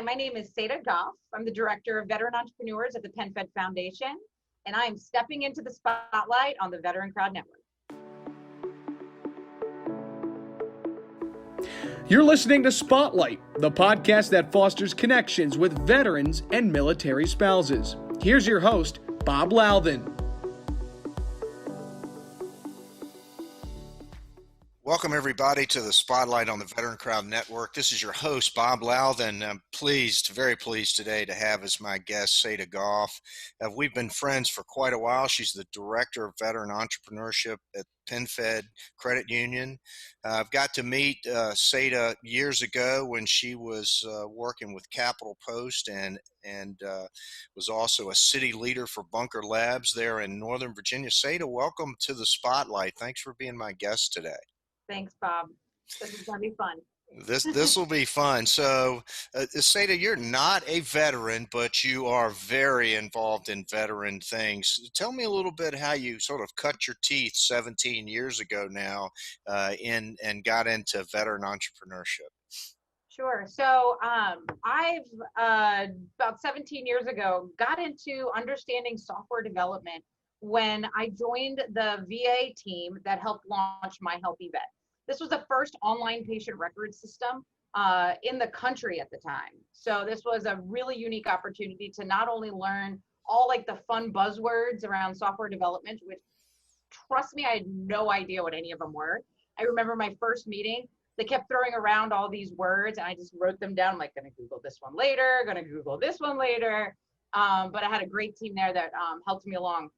my name is Seda Goff. I'm the Director of Veteran Entrepreneurs at the PenFed Foundation, and I am stepping into the spotlight on the VeteranCrowd Network. You're listening to Spotlight, the podcast that fosters connections with veterans and military spouses. Here's your host, Bob Louthan. Welcome, everybody, to the Spotlight on the VeteranCrowd Network. This is your host, Bob Louthan. I'm very pleased today to have as my guest Seda Goff. We've been friends for quite a while. She's the Director of Veteran Entrepreneurship at PenFed Credit Union. I've got to meet Seda years ago when she was working with Capital Post and was also a city leader for Bunker Labs there in Northern Virginia. Seda, welcome to the Spotlight. Thanks for being my guest today. Thanks, Bob. This is going to be fun. This will be fun. So, Seda, you're not a veteran, but you are very involved in veteran things. Tell me a little bit how you sort of cut your teeth 17 years ago now and got into veteran entrepreneurship. Sure. So I've about 17 years ago got into understanding software development when I joined the VA team that helped launch My Healthy Vet. This was the first online patient record system in the country at the time. So this was a really unique opportunity to not only learn all like the fun buzzwords around software development, which trust me, I had no idea what any of them were. I remember my first meeting, they kept throwing around all these words and I just wrote them down. I'm like, gonna Google this one later, gonna Google this one later. But I had a great team there that helped me along.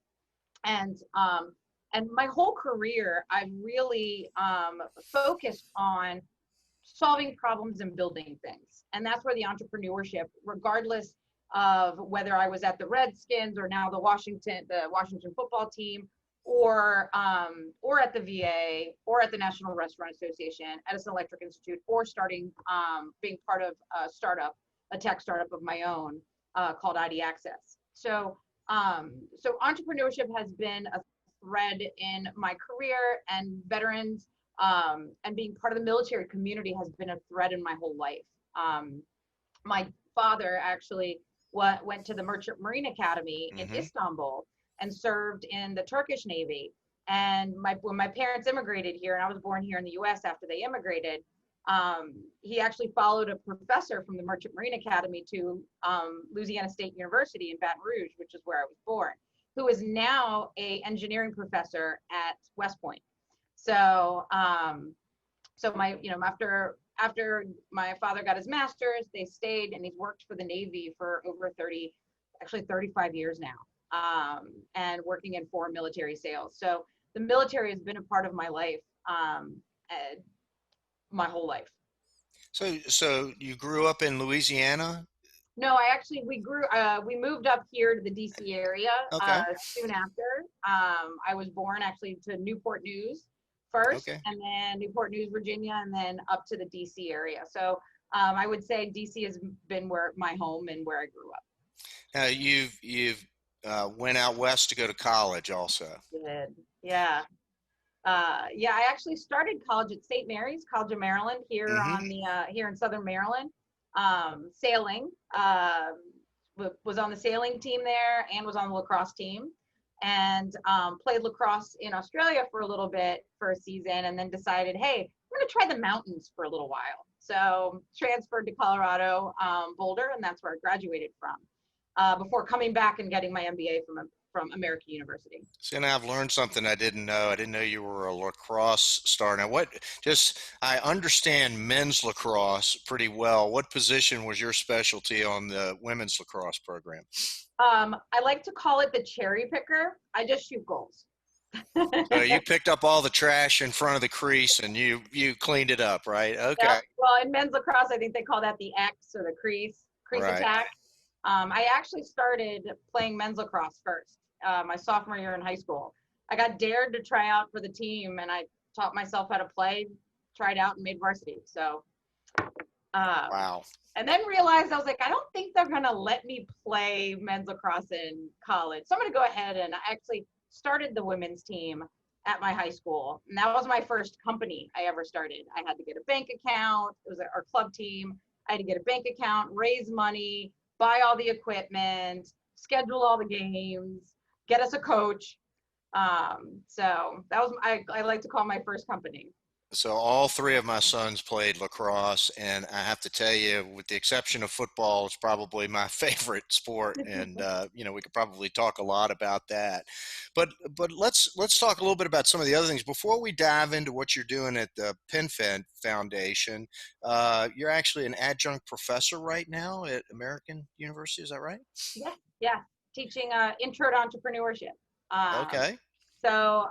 And my whole career, I've really focused on solving problems and building things. And that's where the entrepreneurship, regardless of whether I was at the Redskins or now the Washington football team, or at the VA, or at the National Restaurant Association, Edison Electric Institute, or being part of a tech startup of my own called ID Access. So entrepreneurship has been a thread in my career, and veterans and being part of the military community has been a thread in my whole life. My father actually went to the Merchant Marine Academy in Istanbul and served in the Turkish Navy. And when my parents immigrated here, and I was born here in the US after they immigrated, he actually followed a professor from the Merchant Marine Academy to Louisiana State University in Baton Rouge, which is where I was born, who is now an engineering professor at West Point. So, after my father got his master's, they stayed, and he's worked for the Navy for over 35 years now, and working in foreign military sales. So the military has been a part of my life. My whole life. So you grew up in Louisiana? No, we moved up here to the DC area soon after. I was born actually to Newport News first, and then Newport News, Virginia, and then up to the DC area. So I would say DC has been my home and where I grew up. Now you've went out west to go to college also. Did. Yeah. I actually started college at St. Mary's College of Maryland here here in Southern Maryland. Sailing, was on the sailing team there and was on the lacrosse team, and played lacrosse in Australia for a little bit for a season, and then decided, hey, I'm going to try the mountains for a little while. So transferred to Colorado, Boulder, and that's where I graduated from, before coming back and getting my MBA from American University. See, now I've learned something I didn't know. I didn't know you were a lacrosse star. Now, I understand men's lacrosse pretty well. What position was your specialty on the women's lacrosse program? I like to call it the cherry picker. I just shoot goals. So you picked up all the trash in front of the crease and you cleaned it up, right? Okay. Yep. Well, in men's lacrosse, I think they call that the X, or the crease right. Attack. I actually started playing men's lacrosse first. My sophomore year in high school. I got dared to try out for the team, and I taught myself how to play, tried out, and made varsity. So, wow. And then realized, I was like, I don't think they're going to let me play men's lacrosse in college. So I'm going to go ahead, and I actually started the women's team at my high school. And that was my first company I ever started. I had to get a bank account. It was our club team. I had to get a bank account, raise money, buy all the equipment, schedule all the games, get us a coach. So that was, I like to call my first company. So all three of my sons played lacrosse, and I have to tell you, with the exception of football, it's probably my favorite sport. And we could probably talk a lot about that. But let's talk a little bit about some of the other things before we dive into what you're doing at the PenFed Foundation. You're actually an adjunct professor right now at American University. Is that right? Yeah, yeah, teaching intro to entrepreneurship. Um, Okay. so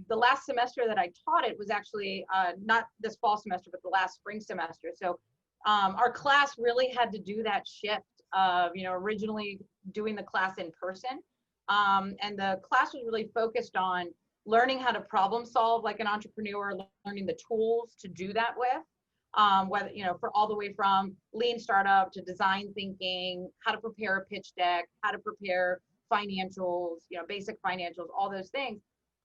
the last semester that I taught it was actually not this fall semester, but the last spring semester. So our class really had to do that shift of, originally doing the class in person. And the class was really focused on learning how to problem solve like an entrepreneur, learning the tools to do that with. Whether, for all the way from lean startup to design thinking, how to prepare a pitch deck, how to prepare financials, basic financials, all those things.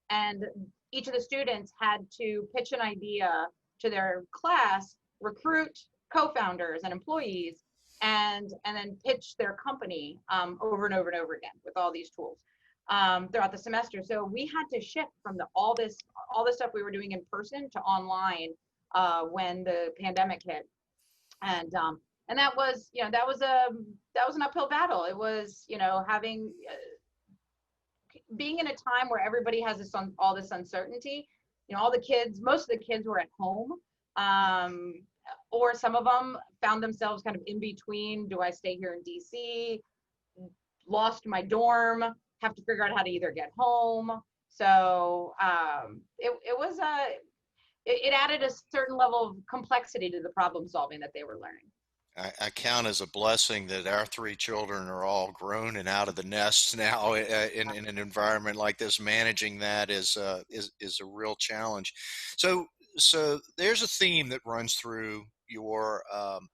And each of the students had to pitch an idea to their class, recruit co-founders and employees, and then pitch their company over and over and over again with all these tools throughout the semester. So we had to shift from all this stuff we were doing in person to online when the pandemic hit, and that was an uphill battle. It was having being in a time where everybody has all this uncertainty. Most of the kids were at home, or some of them found themselves kind of in between. Do I stay here in DC? Lost my dorm, have to figure out how to either get home. So it added a certain level of complexity to the problem solving that they were learning. I count as a blessing that our three children are all grown and out of the nest now in an environment like this. Managing that is a real challenge. So there's a theme that runs through your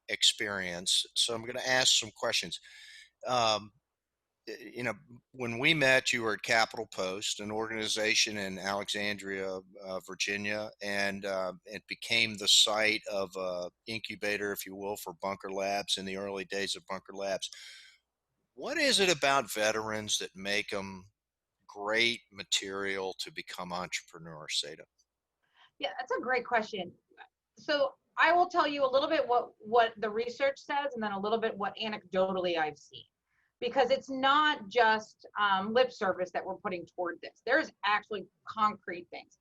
experience. So I'm going to ask some questions. Um, when we met, you were at Capital Post, an organization in Alexandria, Virginia, and it became the site of an incubator, if you will, for Bunker Labs in the early days of Bunker Labs. What is it about veterans that make them great material to become entrepreneurs, Seda? Yeah, that's a great question. So I will tell you a little bit what the research says, and then a little bit what anecdotally I've seen, because it's not just lip service that we're putting toward this. There's actually concrete things.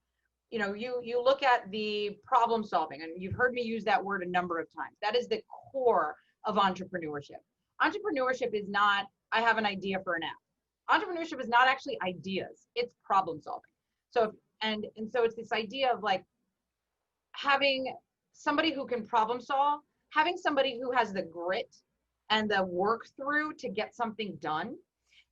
You look at the problem solving, and you've heard me use that word a number of times. That is the core of entrepreneurship. Entrepreneurship is not, I have an idea for an app. Entrepreneurship is not actually ideas, it's problem solving. So, and so it's this idea of like having somebody who can problem solve, having somebody who has the grit and the work through to get something done.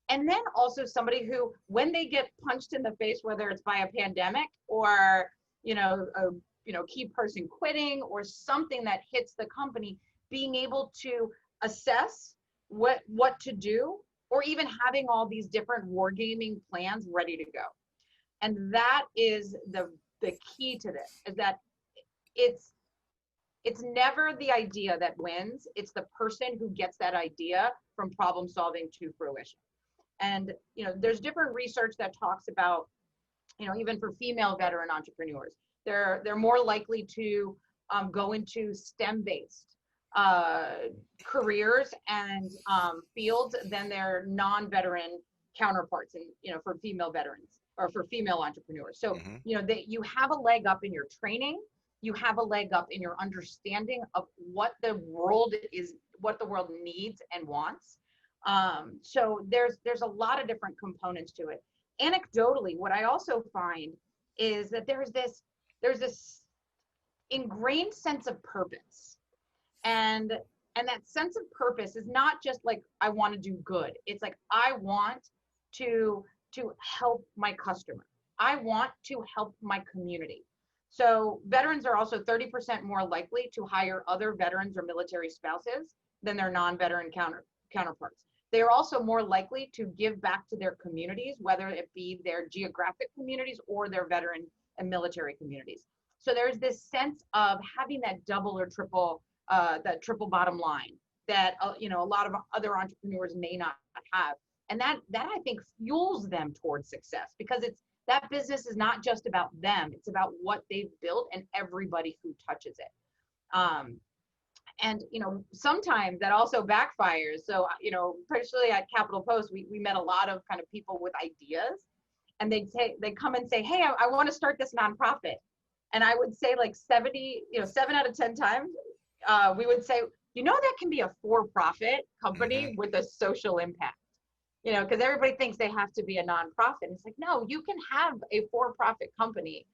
And then also somebody who, when they get punched in the face, whether it's by a pandemic or, a key person quitting or something that hits the company, being able to assess what to do, or even having all these different wargaming plans ready to go. And that is the key to this, is that it's never the idea that wins. It's the person who gets that idea from problem solving to fruition. And, there's different research that talks about, even for female veteran entrepreneurs, they're more likely to go into STEM-based careers and fields than their non-veteran counterparts, and, for female veterans or for female entrepreneurs. So, you have a leg up in your training. You have a leg up in your understanding of what the world needs and wants. So there's a lot of different components to it. Anecdotally, what I also find is that there's this ingrained sense of purpose, and that sense of purpose is not just like, I want to do good. It's like, I want to help my customer. I want to help my community. So veterans are also 30% more likely to hire other veterans or military spouses than their non-veteran counterparts. They are also more likely to give back to their communities, whether it be their geographic communities or their veteran and military communities. So there's this sense of having that double or triple that triple bottom line that a lot of other entrepreneurs may not have, and that I think fuels them towards success, because that business is not just about them, it's about what they've built and everybody who touches it. And sometimes that also backfires. So particularly at Capital Post, we met a lot of kind of people with ideas, and they come and say, hey, I want to start this nonprofit. And I would say like 7 out of 10 times, we would say, that can be a for-profit company with a social impact, because everybody thinks they have to be a nonprofit. It's like, no, you can have a for-profit company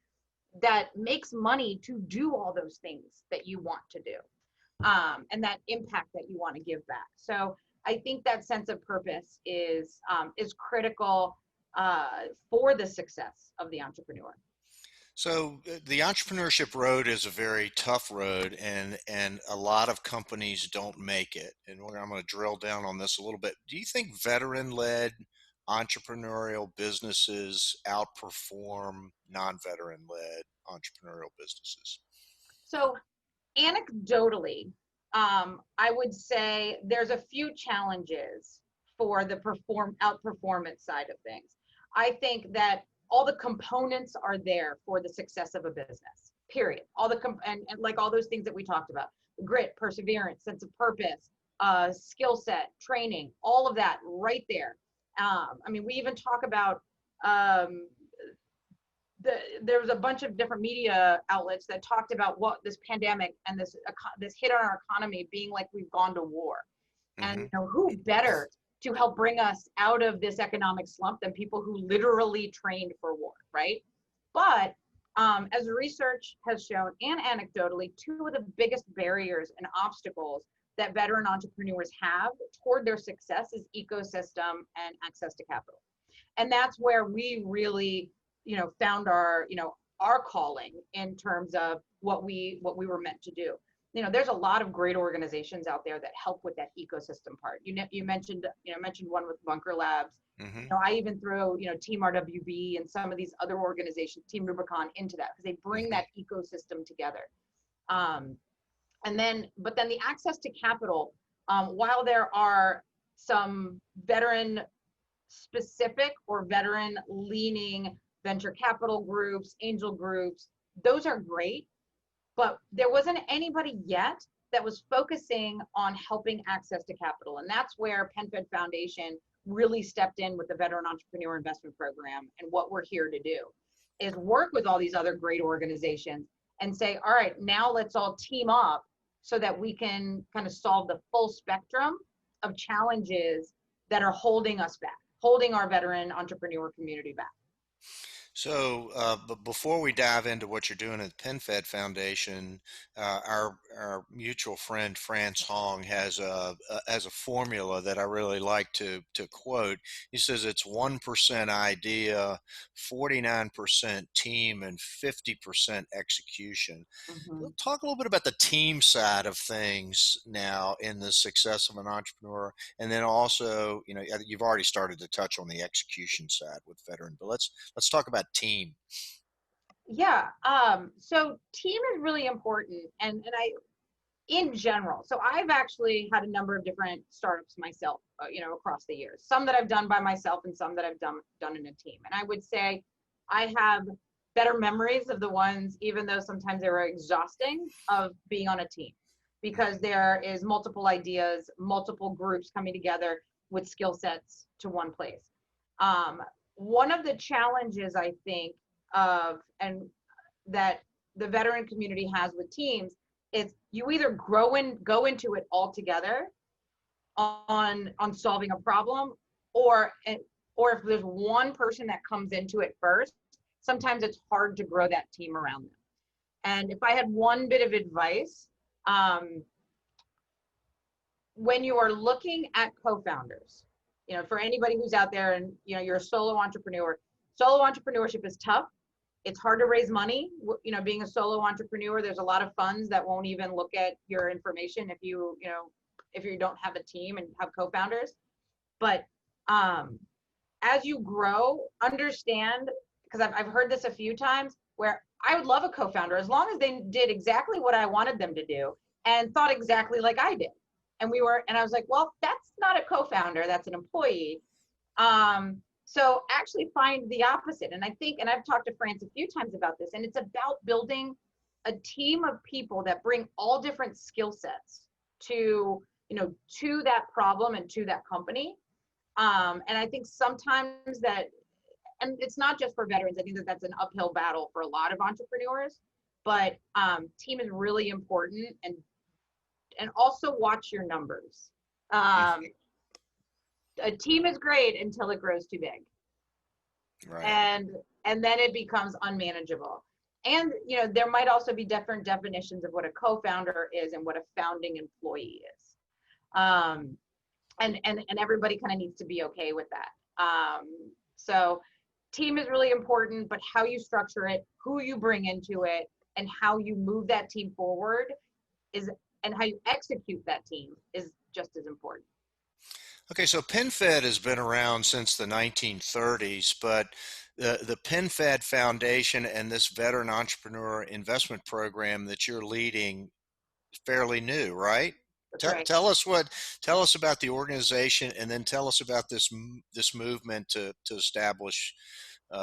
that makes money to do all those things that you want to do, and that impact that you want to give back. So I think that sense of purpose is critical for the success of the entrepreneur. So the entrepreneurship road is a very tough road, and a lot of companies don't make it. And I'm going to drill down on this a little bit. Do you think veteran-led entrepreneurial businesses outperform non-veteran-led entrepreneurial businesses? So anecdotally, I would say there's a few challenges for the outperformance side of things. I think that all the components are there for the success of a business, period. And like all those things that we talked about, grit, perseverance, sense of purpose, skill set, training, all of that right there. We even talk about, there was a bunch of different media outlets that talked about what this pandemic and this hit on our economy being like we've gone to war. And who better to help bring us out of this economic slump than people who literally trained for war, right? But as research has shown, and anecdotally, two of the biggest barriers and obstacles that veteran entrepreneurs have toward their success is ecosystem and access to capital. And that's where we really, found our calling in terms of what we were meant to do. There's a lot of great organizations out there that help with that ecosystem part. You mentioned one with Bunker Labs. I even throw, Team RWB and some of these other organizations, Team Rubicon, into that, because they bring that ecosystem together. But then the access to capital, while there are some veteran specific or veteran leaning venture capital groups, angel groups, those are great. But there wasn't anybody yet that was focusing on helping access to capital. And that's where PenFed Foundation really stepped in with the Veteran Entrepreneur Investment Program. And what we're here to do is work with all these other great organizations and say, all right, now let's all team up so that we can kind of solve the full spectrum of challenges that are holding us back, holding our veteran entrepreneur community back. So, but before we dive into what you're doing at the PenFed Foundation, our mutual friend France Hong has a formula that I really like to quote. He says it's 1% idea, 49% team, and 50% execution. We'll talk a little bit about the team side of things now in the success of an entrepreneur, and then also, you've already started to touch on the execution side with veteran, but let's talk about team. Yeah. So team is really important, and in general. So I've actually had a number of different startups myself, across the years. Some that I've done by myself, and some that I've done in a team. And I would say I have better memories of the ones, even though sometimes they were exhausting, of being on a team, because there is multiple ideas, multiple groups coming together with skill sets to one place. One of the challenges I think and that the veteran community has with teams is you either go into it all together on solving a problem, or if there's one person that comes into it first, sometimes it's hard to grow that team around them. And if I had one bit of advice, when you are looking at co-founders, for anybody who's out there and, you're a solo entrepreneur, solo entrepreneurship is tough. It's hard to raise money. Being a solo entrepreneur, there's a lot of funds that won't even look at your information if you don't have a team and have co-founders. But as you grow, understand, because I've heard this a few times, where I would love a co-founder as long as they did exactly what I wanted them to do, and thought exactly like I did. And I was like, well, that's not a co-founder, that's an employee. So actually find the opposite. And I think, and I've talked to France a few times about this, and it's about building a team of people that bring all different skill sets to, to that problem and to that company. And I think sometimes that, and it's not just for veterans, I think that that's an uphill battle for a lot of entrepreneurs, but team is really important, and also watch your numbers. A team is great until it grows too big. Right. And then it becomes unmanageable. And there might also be different definitions of what a co-founder is and what a founding employee is. And everybody kind of needs to be okay with that. So team is really important, but how you structure it, who you bring into it, and how you move that team forward and how you execute that team is just as important. Okay, so PenFed has been around since the 1930s, but the PenFed Foundation and this Veteran Entrepreneur Investment Program that you're leading is fairly new, right? Right. Tell us about the organization, and then tell us about this movement to establish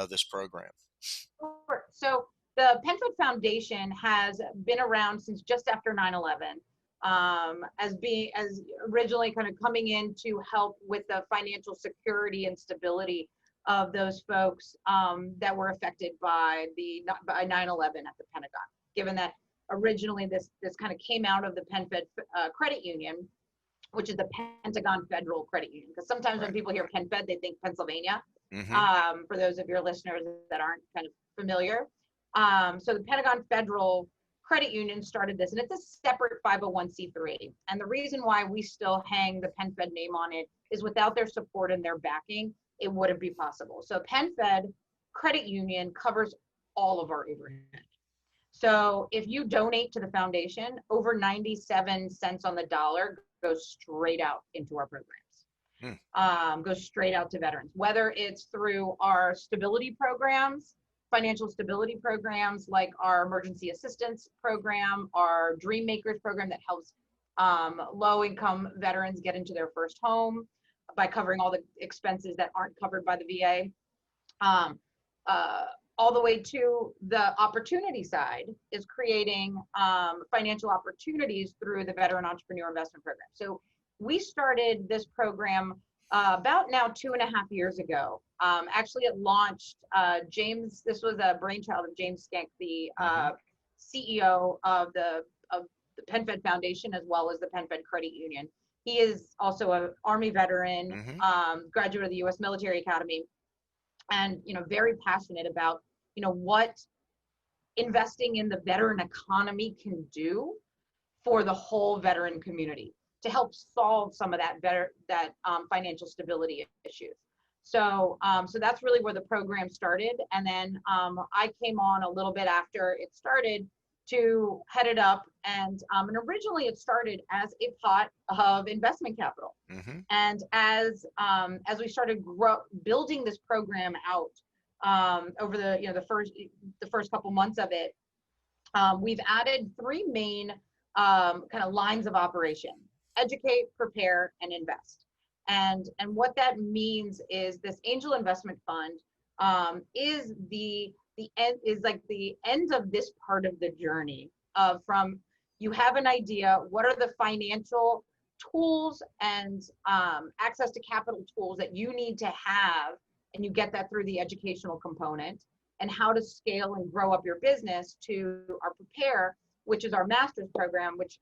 this program. Sure. So the PenFed Foundation has been around since just after 9/11. As originally kind of coming in to help with the financial security and stability of those folks that were affected by 9/11 at the Pentagon. Given that originally this kind of came out of the PenFed Credit Union, which is the Pentagon Federal Credit Union. Because sometimes when people hear PenFed, they think Pennsylvania. Mm-hmm. For those of your listeners that aren't kind of familiar. So the Pentagon Federal Credit Union started this, and it's a separate 501c3. And the reason why we still hang the PenFed name on it is without their support and their backing, it wouldn't be possible. So PenFed Credit Union covers all of our overhead. So if you donate to the foundation, over 97 cents on the dollar goes straight out into our programs. Goes straight out to veterans, whether it's through our stability programs, financial stability programs like our emergency assistance program, our Dream Makers program that helps low-income veterans get into their first home by covering all the expenses that aren't covered by the VA. All the way to the opportunity side is creating financial opportunities through the Veteran Entrepreneur Investment Program. So we started this program about now 2.5 years ago. Actually, it launched, this was a brainchild of James Skank, the CEO of the PenFed Foundation, as well as the PenFed Credit Union. He is also an Army veteran, graduate of the U.S. Military Academy, and very passionate about what investing in the veteran economy can do for the whole veteran community to help solve some of that financial stability issues. So that's really where the program started. And then I came on a little bit after it started to head it up. And originally it started as a pot of investment capital. And as we started building this program out over the first couple months of it, we've added 3 main kind of lines of operation: educate, prepare, and invest. And what that means is this angel investment fund is the end of this part of the journey from you have an idea, what are the financial tools and access to capital tools that you need to have, and you get that through the educational component, and how to scale and grow up your business, to our prepare, which is our master's program, which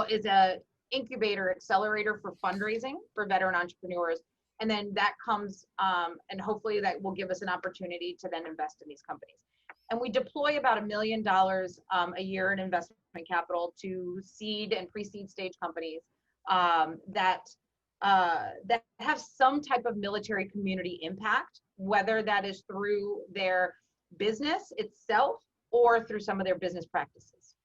is a incubator accelerator for fundraising for veteran entrepreneurs. And then that comes, and hopefully that will give us an opportunity to then invest in these companies. And we deploy about $1 million a year in investment capital to seed and pre-seed stage companies that have some type of military community impact, whether that is through their business itself or through some of their business practices.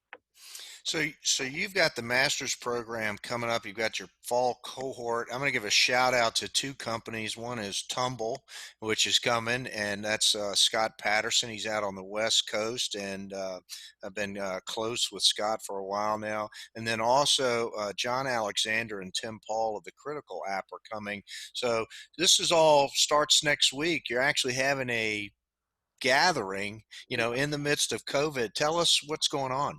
So you've got the master's program coming up. You've got your fall cohort. I'm going to give a shout out to two companies. One is Tumble, which is coming, and that's Scott Patterson. He's out on the West Coast, and I've been close with Scott for a while now. And then also John Alexander and Tim Paul of the Critical app are coming. So this is all starts next week. You're actually having a gathering, in the midst of COVID. Tell us what's going on.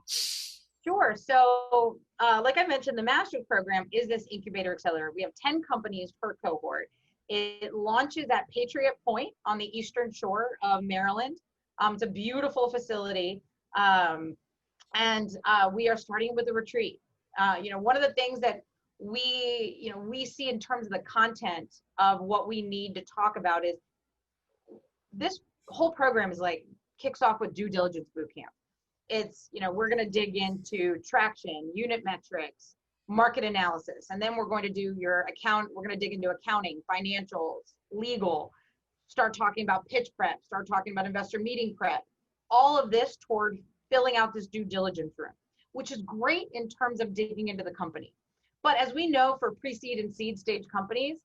Sure. So, like I mentioned, the master's program is this incubator accelerator. We have 10 companies per cohort. It launches at Patriot Point on the eastern shore of Maryland. It's a beautiful facility. And we are starting with a retreat. One of the things that we see in terms of the content of what we need to talk about is this whole program kicks off with due diligence boot camp. It's, we're going to dig into traction, unit metrics, market analysis, and then we're going to do we're going to dig into accounting, financials, legal, start talking about pitch prep, start talking about investor meeting prep, all of this toward filling out this due diligence room, which is great in terms of digging into the company. But as we know, for pre-seed and seed stage companies,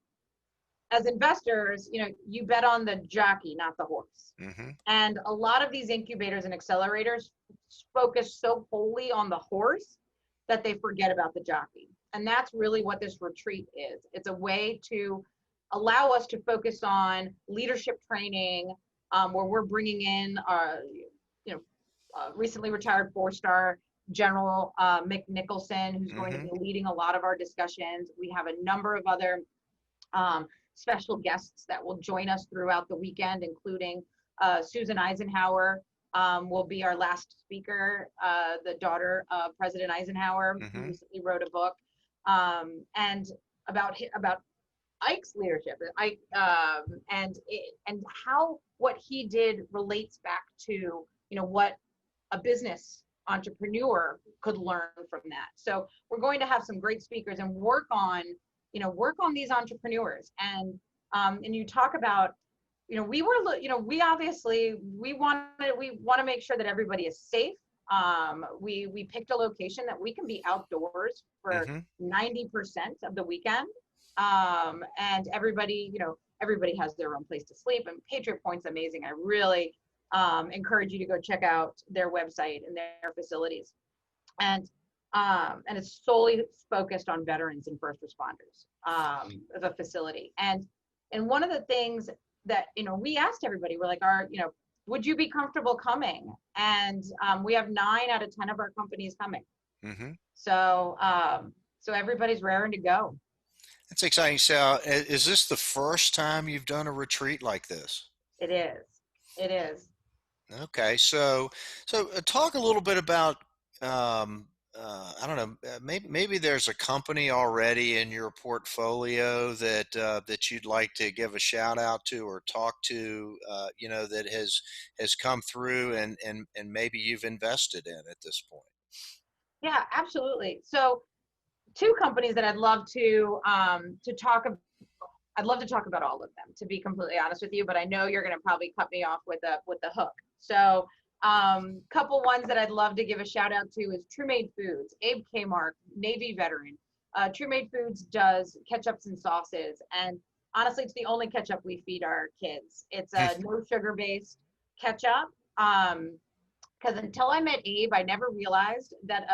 as investors, you bet on the jockey, not the horse. Mm-hmm. And a lot of these incubators and accelerators focus so wholly on the horse that they forget about the jockey. And that's really what this retreat is. It's a way to allow us to focus on leadership training, where we're bringing in our, recently retired 4-star General Mick Nicholson, who's going to be leading a lot of our discussions. We have a number of other special guests that will join us throughout the weekend, including Susan Eisenhower will be our last speaker, the daughter of President Eisenhower, who recently wrote a book, and about Ike's leadership, and how what he did relates back to what a business entrepreneur could learn from that. So we're going to have some great speakers and work on these entrepreneurs. And you talk about, we want to make sure that everybody is safe. We picked a location that we can be outdoors for 90% of the weekend. And everybody has their own place to sleep, and Patriot Point's amazing. I really encourage you to go check out their website and their facilities. And it's solely focused on veterans and first responders, as a facility. And one of the things that, we asked everybody, we're like, would you be comfortable coming? And we have 9 out of 10 of our companies coming. So everybody's raring to go. That's exciting. So is this the first time you've done a retreat like this? It is. Okay. So talk a little bit about, I don't know, maybe there's a company already in your portfolio that you'd like to give a shout out to or talk to, that has come through and maybe you've invested in at this point. Yeah, absolutely. So 2 companies that I'd love to talk about. I'd love to talk about all of them, to be completely honest with you, but I know you're going to probably cut me off with the hook. So couple ones that I'd love to give a shout out to is True Made Foods. Abe Kmark, Navy veteran. True Made Foods does ketchups and sauces, and honestly, it's the only ketchup we feed our kids. It's a no sugar based ketchup. Because until I met Abe, I never realized that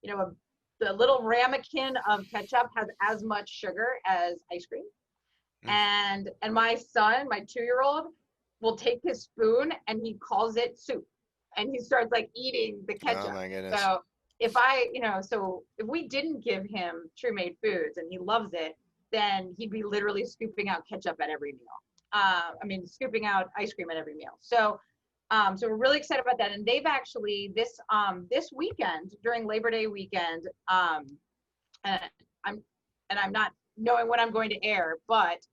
the little ramekin of ketchup has as much sugar as ice cream. And my son, my 2-year-old, will take his spoon and he calls it soup, and he starts eating the ketchup. Oh my goodness. So if we didn't give him True Made Foods and he loves it, then he'd be literally scooping out ketchup at every meal. Scooping out ice cream at every meal. So we're really excited about that. And they've actually this weekend, during Labor Day weekend, and I'm not knowing when I'm going to air, but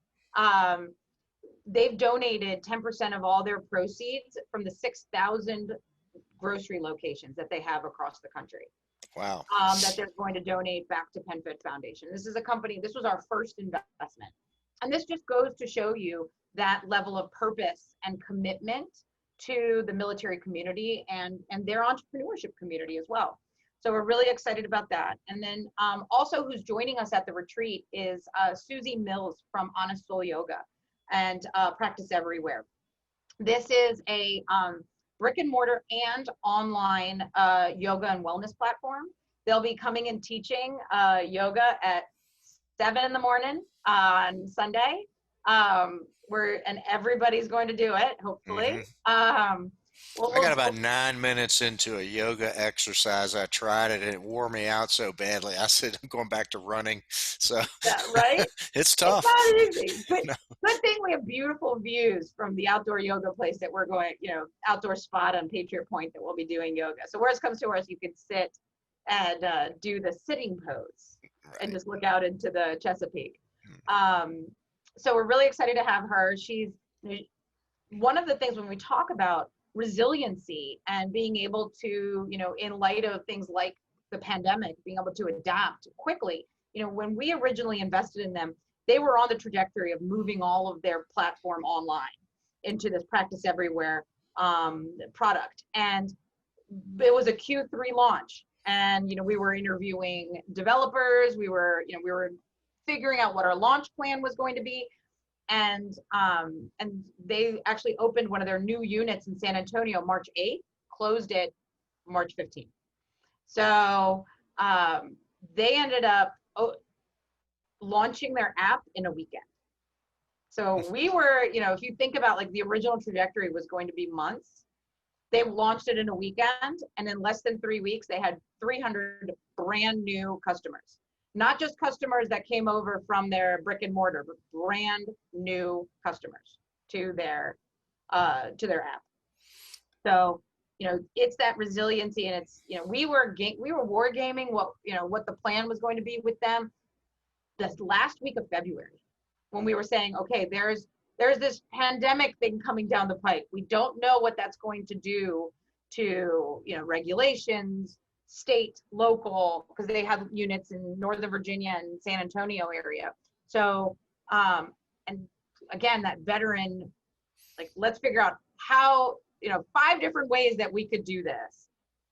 they've donated 10% of all their proceeds from the 6,000 grocery locations that they have across the country. Wow. That they're going to donate back to PenFed Foundation. This is a company, this was our first investment. And this just goes to show you that level of purpose and commitment to the military community and their entrepreneurship community as well. So we're really excited about that. And then also who's joining us at the retreat is Susie Mills from Honest Soul Yoga and Practice Everywhere. This is a brick and mortar and online yoga and wellness platform. They'll be coming and teaching yoga at 7 in the morning on Sunday. And everybody's going to do it, hopefully. I got about 9 minutes into a yoga exercise. I tried it and it wore me out so badly. I said, I'm going back to running. So yeah, right? It's tough. It's not easy. But good thing we have beautiful views from the outdoor yoga place that we're going, outdoor spot on Patriot Point that we'll be doing yoga. So worst comes to worst, you can sit and do the sitting pose and just look out into the Chesapeake. So we're really excited to have her. She's one of the things when we talk about resiliency and being able to, in light of things like the pandemic, being able to adapt quickly. When we originally invested in them, they were on the trajectory of moving all of their platform online into this Practice Everywhere product. And it was a Q3 launch. And, we were interviewing developers. We were figuring out what our launch plan was going to be. And they actually opened one of their new units in San Antonio, March 8th, closed it March 15th. So they ended up launching their app in a weekend. So we were, if you think about like the original trajectory was going to be months, they launched it in a weekend. And in less than 3 weeks, they had 300 brand new customers. Not just customers that came over from their brick and mortar, but brand new customers to their app. So, it's that resiliency, and it's, we were war gaming what the plan was going to be with them this last week of February, when we were saying, okay, there's this pandemic thing coming down the pike. We don't know what that's going to do to, regulations, state, local, because they have units in Northern Virginia and San Antonio area. So, and again, that veteran, like, let's figure out how, 5 different ways that we could do this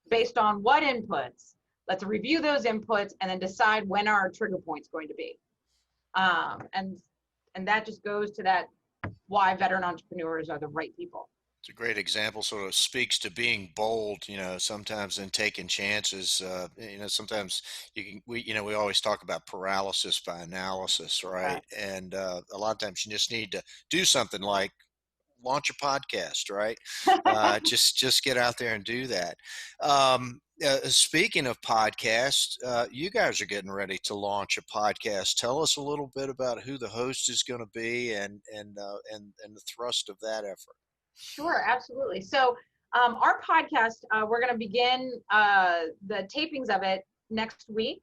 based on what inputs. Let's review those inputs and then decide when our trigger point's going to be. And that just goes to that why veteran entrepreneurs are the right people. It's a great example, sort of speaks to being bold, sometimes in taking chances. Sometimes we always talk about paralysis by analysis, right? And a lot of times you just need to do something like launch a podcast, right? Just get out there and do that. Speaking of podcasts, you guys are getting ready to launch a podcast. Tell us a little bit about who the host is going to be and the thrust of that effort. Sure, absolutely. So our podcast, we're going to begin the tapings of it next week.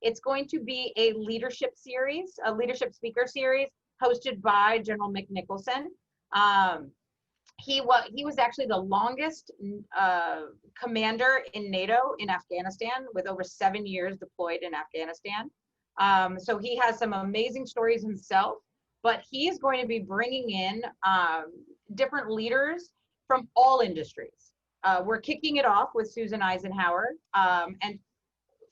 It's going to be a leadership series, a leadership speaker series hosted by General Mick Nicholson. He was actually the longest commander in NATO in Afghanistan, with over 7 years deployed in Afghanistan. So he has some amazing stories himself, but he is going to be bringing in different leaders from all industries. We're kicking it off with Susan Eisenhower. And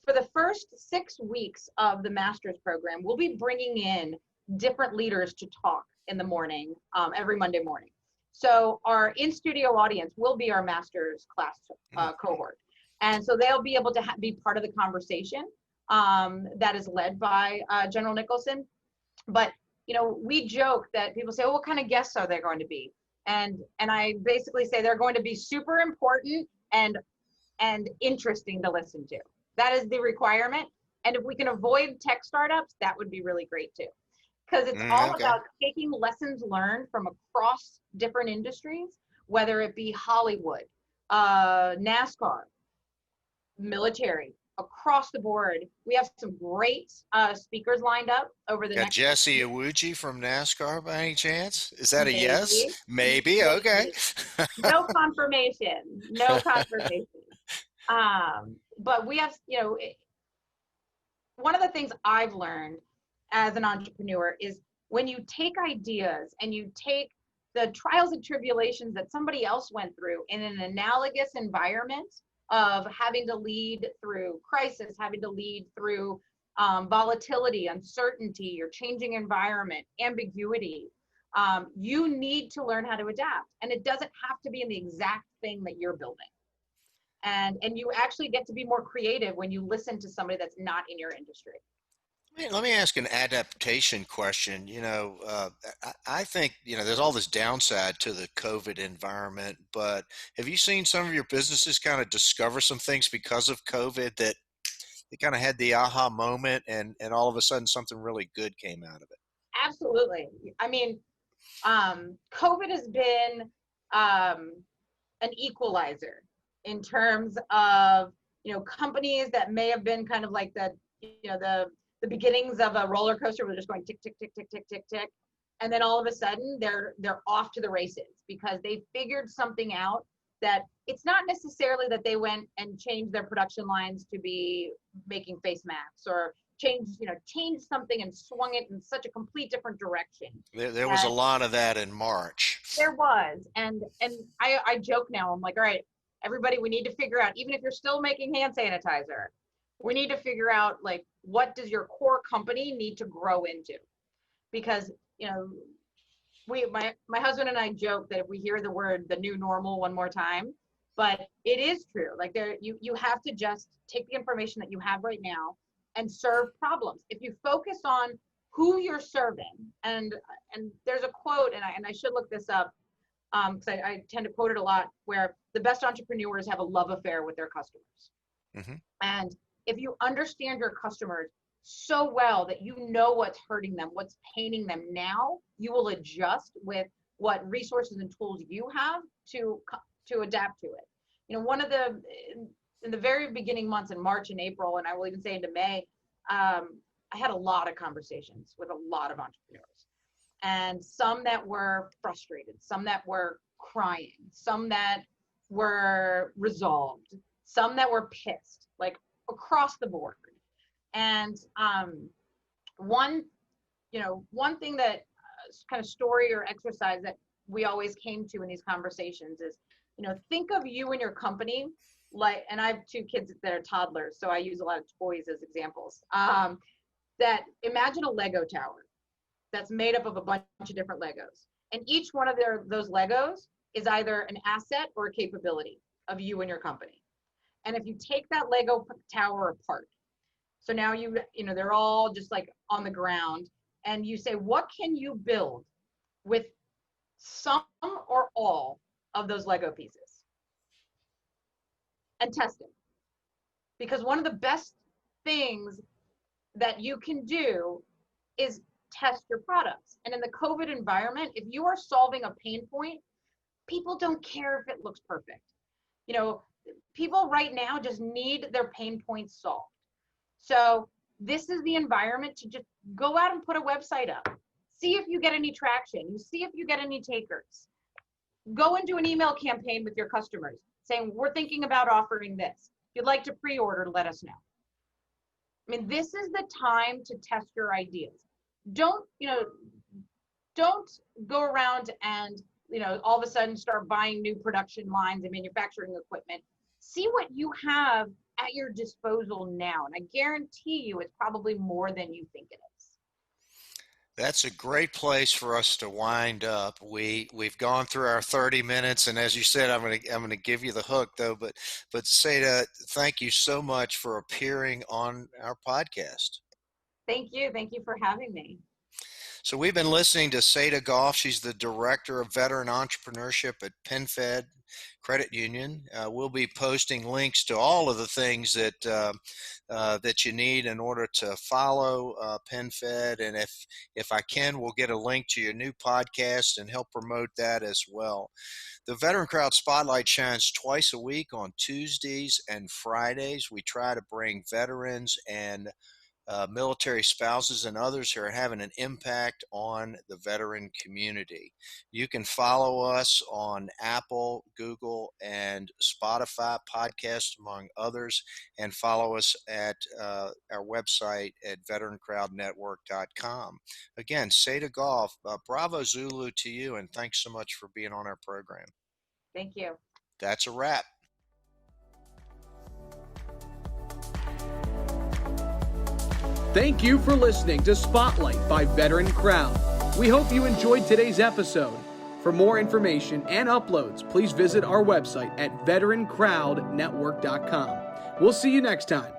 for the first 6 weeks of the master's program, we'll be bringing in different leaders to talk in the morning, every Monday morning. So our in-studio audience will be our master's class cohort. And so they'll be able to be part of the conversation that is led by General Nicholson. But, we joke that people say, oh, what kind of guests are there going to be? And I basically say they're going to be super important and interesting to listen to. That is the requirement. And if we can avoid tech startups, that would be really great too. Because it's all about taking lessons learned from across different industries, whether it be Hollywood, NASCAR, military, across the board. We have some great speakers lined up over the next. Jesse Iwuji from NASCAR by any chance? Is that a yes? Maybe. Okay. No confirmation. No confirmation. But we have, one of the things I've learned as an entrepreneur is when you take ideas and you take the trials and tribulations that somebody else went through in an analogous environment, of having to lead through crisis, having to lead through volatility, uncertainty, your changing environment, ambiguity. You need to learn how to adapt, and it doesn't have to be in the exact thing that you're building. And you actually get to be more creative when you listen to somebody that's not in your industry. Let me ask an adaptation question. I think, there's all this downside to the COVID environment, but have you seen some of your businesses kind of discover some things because of COVID that they kind of had the aha moment and all of a sudden something really good came out of it? Absolutely. I mean, COVID has been an equalizer in terms of, companies that may have been kind of like the beginnings of a roller coaster where they're just going tick, tick, tick, tick, tick, tick, tick. And then all of a sudden they're off to the races because they figured something out, that it's not necessarily that they went and changed their production lines to be making face masks or changed something and swung it in such a complete different direction. There was a lot of that in March. There was. And I joke now, I'm like, all right, everybody, we need to figure out, even if you're still making hand sanitizer, we need to figure out, like, what does your core company need to grow into? Because, my husband and I joke that if we hear the new normal one more time, but it is true. Like, you have to just take the information that you have right now and serve problems. If you focus on who you're serving, and there's a quote, and I should look this up, because I tend to quote it a lot, where the best entrepreneurs have a love affair with their customers. Mm-hmm. And if you understand your customers so well that you know what's hurting them, what's paining them now, you will adjust with what resources and tools you have to adapt to it. One of in the very beginning months in March and April, and I will even say into May, I had a lot of conversations with a lot of entrepreneurs, and some that were frustrated, some that were crying, some that were resolved, some that were pissed, like across the board. And one thing that kind of story or exercise that we always came to in these conversations is, think of you and your company like, and I have two kids that are toddlers, so I use a lot of toys as examples. That imagine a Lego tower that's made up of a bunch of different Legos, and each one of those Legos is either an asset or a capability of you and your company. And if you take that Lego tower apart, so now they're all just like on the ground, and you say, what can you build with some or all of those Lego pieces? And test it. Because one of the best things that you can do is test your products. And in the COVID environment, if you are solving a pain point, people don't care if it looks perfect. People right now just need their pain points solved. So this is the environment to just go out and put a website up. See if you get any traction. You see if you get any takers. Go and do an email campaign with your customers saying, we're thinking about offering this. If you'd like to pre-order, let us know. I mean, this is the time to test your ideas. Don't go around and, all of a sudden start buying new production lines and manufacturing equipment. See what you have at your disposal now. And I guarantee you it's probably more than you think it is. That's a great place for us to wind up. We've gone through our 30 minutes, and as you said, I'm gonna give you the hook though. But Seda, thank you so much for appearing on our podcast. Thank you for having me. So we've been listening to Seda Goff. She's the Director of Veteran Entrepreneurship at PenFed Credit Union. We'll be posting links to all of the things that you need in order to follow PenFed. And if I can, we'll get a link to your new podcast and help promote that as well. The Veteran Crowd Spotlight shines twice a week on Tuesdays and Fridays. We try to bring veterans and military spouses and others who are having an impact on the veteran community. You can follow us on Apple, Google, and Spotify podcasts, among others, and follow us at our website at VeteranCrowdNetwork.com. Again, Seda Goff, bravo Zulu to you, and thanks so much for being on our program. Thank you. That's a wrap. Thank you for listening to Spotlight by Veteran Crowd. We hope you enjoyed today's episode. For more information and uploads, please visit our website at VeteranCrowdNetwork.com. We'll see you next time.